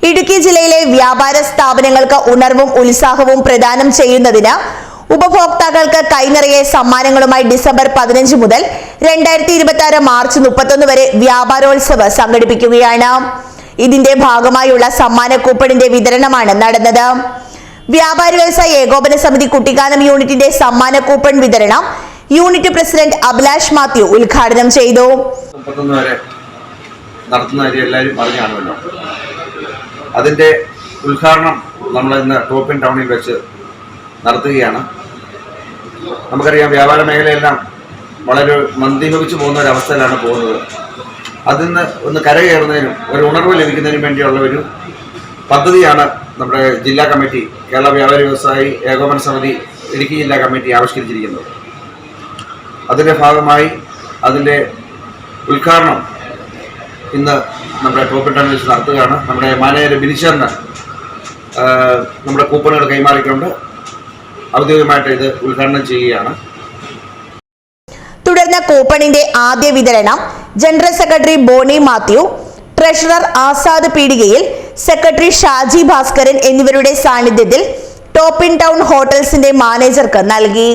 ഇടുക്കി ജില്ലയിലെ വ്യാപാര സ്ഥാപനങ്ങൾക്ക് ഉണർവും ഉത്സാഹവും പ്രദാനം ചെയ്യുന്നതിന് ഉപഭോക്താക്കൾക്ക് കൈനിറയെ സമ്മാനങ്ങളുമായി ഡിസംബർ 15 മുതൽ 2026 മാർച്ച് 31 വരെ വ്യാപാരോത്സവ് സംഘടിപ്പിക്കുകയാണ്. ഇതിന്റെ ഭാഗമായുള്ള സമ്മാന കൂപ്പണിന്റെ വിതരണമാണ് നടന്നത്. വ്യാപാരി വ്യവസായ ഏകോപന സമിതി കുട്ടിക്കാനം യൂണിറ്റിന്റെ സമ്മാന കൂപ്പൺ വിതരണം യൂണിറ്റ് പ്രസിഡന്റ് അഭിലാഷ് മാത്യു ഉദ്ഘാടനം ചെയ്തു. അതിന്റെ ഉദ്ഘാടനം നമ്മൾ ഇന്ന് ടോപ്പിൻ ടൗണിൽ വെച്ച് നടത്തുകയാണ്. നമുക്കറിയാം, വ്യാപാര മേഖലയെല്ലാം വളരെ മന്ദീഭവിച്ചു പോകുന്ന ഒരവസ്ഥയിലാണ് പോകുന്നത്. അതിൽ നിന്ന് ഒന്ന് കരകയറുന്നതിനും ഒരു ഉണർവ് ലഭിക്കുന്നതിനും വേണ്ടിയുള്ള ഒരു പദ്ധതിയാണ് നമ്മുടെ ജില്ലാ കമ്മിറ്റി, കേരള വ്യാപാരി വ്യവസായി ഏകോപന സമിതി ഇടുക്കി ജില്ലാ കമ്മിറ്റി ആവിഷ്കരിച്ചിരിക്കുന്നത്. അതിൻ്റെ ഭാഗമായി അതിൻ്റെ ഉദ്ഘാടനം ഇന്ന് നമ്മുടെ ടോപ്പിൻ ടൗണിൽ വെച്ച് നടത്തുകയാണ്. നമ്മുടെ മാനേജർ ബിനിച്ചറിന് നമ്മുടെ കൂപ്പണുകൾ കൈമാറിക്കൊണ്ട് ഔദ്യോഗികമായിട്ട് ഇത് ഉദ്ഘാടനം ചെയ്യുകയാണ്. തുടർന്ന് കൂപ്പണിന്റെ ആദ്യ വിതരണം general secretary Boni Mathew, treasurer Azad Peedikayil, secretary Shaji Bhaskaran എന്നിവരുടെ സാന്നിധ്യത്തിൽ ടോപ്പിൻ ടൗൺ ഹോട്ടൽസിന്റെ മാനേജർക്ക് നൽകി.